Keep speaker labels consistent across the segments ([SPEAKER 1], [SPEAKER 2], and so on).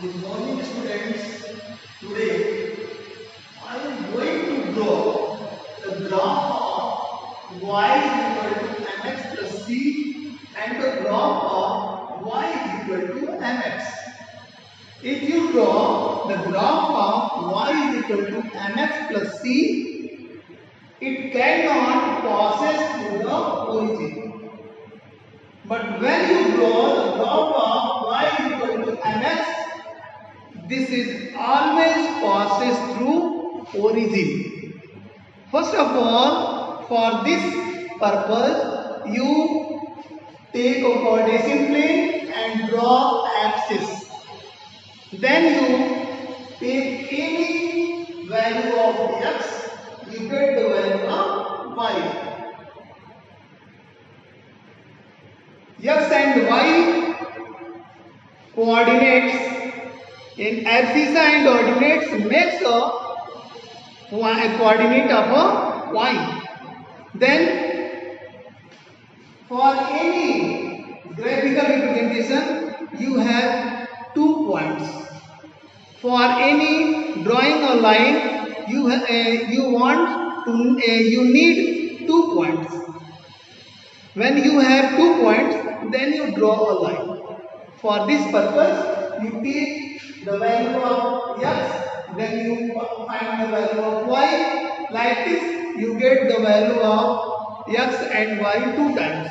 [SPEAKER 1] Good morning, students. Today I am going to draw the graph of y is equal to mx plus c and the graph of y is equal to mx. If you draw the graph of y is equal to mx plus c, it cannot passes through the origin. But when you draw the graph of y is equal to mx, this is always passes through origin. First of all, for this purpose, you take a coordination plane and draw axis. Then you take any value of x, you get the value of y. X and y coordinates in abscissa and ordinates makes a coordinate of a y. Then for any graphical representation you have 2 points. For any drawing a line you need 2 points. When you have 2 points, then you draw a line. For this purpose you take the value of x, then you find the value of y. Like this, you get the value of x and y 2 times.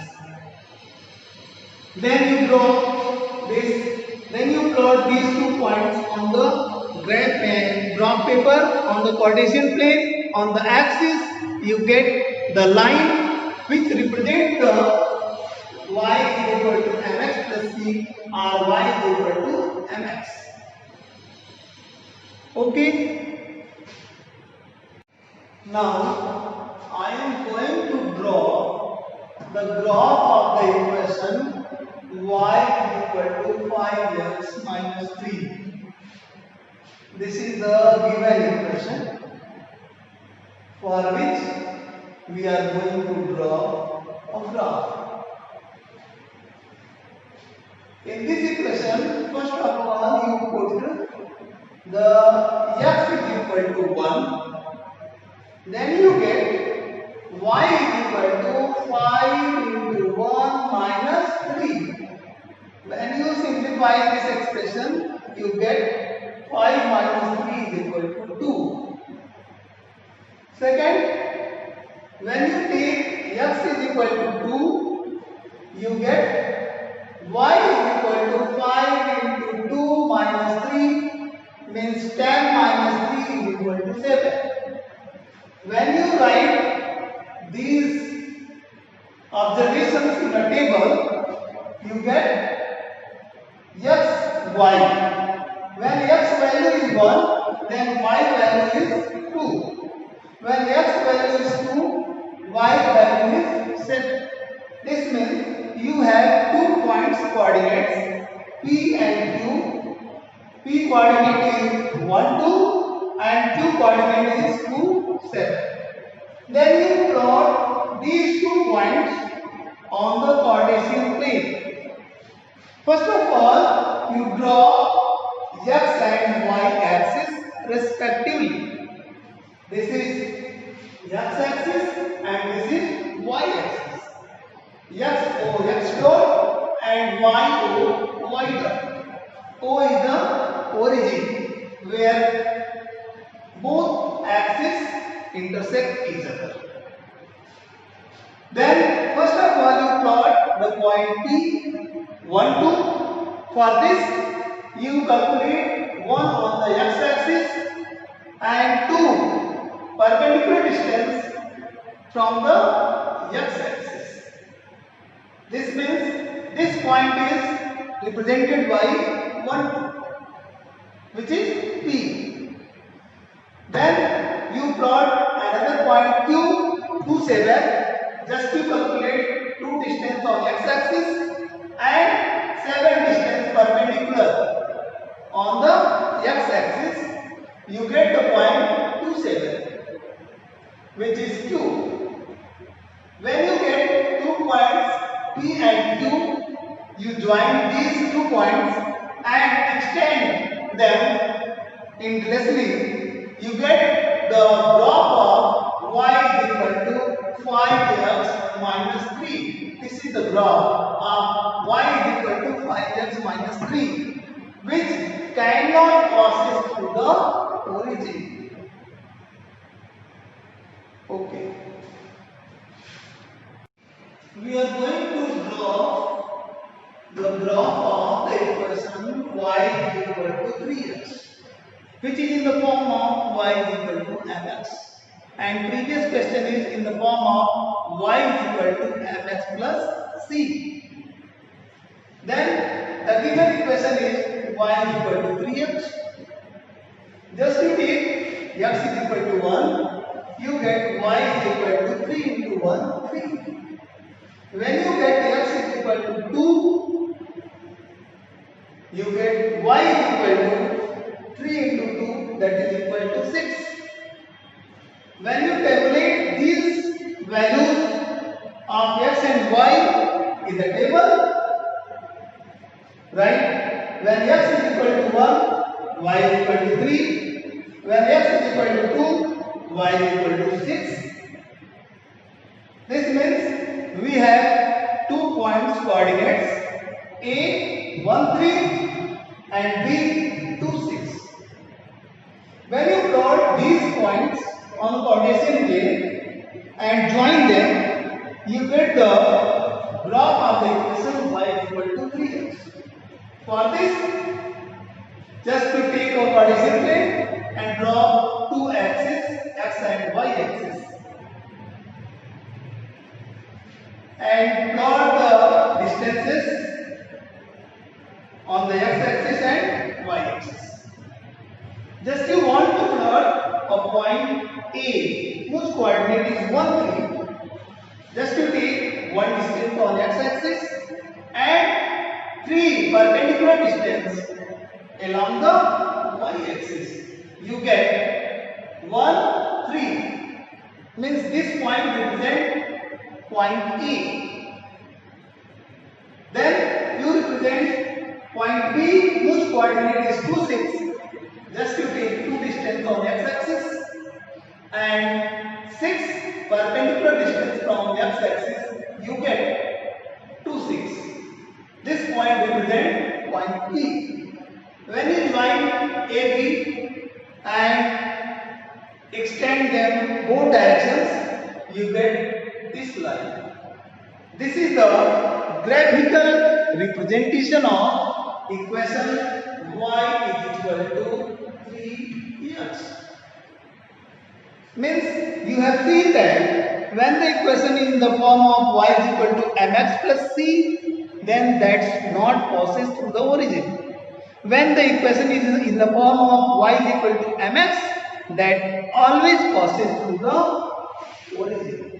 [SPEAKER 1] Then you draw this. Then you plot these 2 points on the graph paper, on the Cartesian plane, on the axis. You get the line which represents the y is equal to mx plus c or y is equal to mx. Okay. Now I am going to draw the graph of the equation y is equal to 5x minus 3. This is the given equation for which we are going to draw a graph. In this equation, first of all you put the x is equal to 1, then you get y is equal to 5 into 1 minus 3. When you simplify this expression, you get 5 minus 3 is equal to 2. Second, when you take x is equal to 2, you get y is equal to 5 into 2 minus 3 means 10 minus 3 is equal to 7. When you write these observations in a table, you get x, y. When x value is 1, then y value is 2. When x value is 2, y value is 7. This means you have 2 points coordinates P and Q. P coordinate is 1, 2 and Q coordinate is 2, 7. Then you plot these 2 points on the Cartesian plane. First of all, you draw x and y axis respectively. This is x axis and this is y axis. X O x dot and y O y dot. O is the origin where both axes intersect each other. Then first of all you plot the point P 1, 2. For this you calculate 1 on the x axis and 2 perpendicular distance from the x axis. This means this point is represented by 1, which is P. Then you plot another point Q, 2, 7. Just to calculate 2 distance on x axis and 7 distance perpendicular on the x axis. You get the point 2, 7, which is Q. When you get 2 points P and Q, you join these 2 points and extend them endlessly, you get the graph of y is equal to 5x minus 3. This is the graph of y is equal to 5x minus 3, which cannot pass through the origin. Okay. We are going to draw the graph of the equation y is equal to 3x, which is in the form of y is equal to mx, and previous question is in the form of y is equal to mx plus c. Then the given equation is y is equal to 3x. Just you take x is equal to 1, you get y is equal to 3 into 1, 3. When you get x is equal to 2, you get y is equal to 3 into 2, that is equal to 6. When you tabulate these values of x and y in the table, right? When x is equal to 1, y is equal to 3. When x is equal to 2, y is equal to 6. This means we have 2 points coordinates A 1 3 and B 2 6. When you plot these points on Cartesian plane and join them, you get the graph of the equation y is equal to 3x. For this, just to take a Cartesian plane and draw two axes, x and y axis, and plot the distances on the x-axis and y-axis. Just you want to plot a point A whose coordinate is 1 3. Just you take one distance on x-axis and 3 perpendicular distance along the y-axis. You get 1 3. Means this point represents point A. Then you represent point B whose coordinate is 2 6. Just you take two distance on x-axis and 6 perpendicular distance from x-axis, you get 2 6. This point represents point P. When you join AB and extend them both directions, you get this line. This is the graphical representation of equation y is equal to 3x. Means you have seen that when the equation is in the form of y is equal to mx plus c, then that's not passes through the origin. When the equation is in the form of y is equal to mx, that always passes through the origin.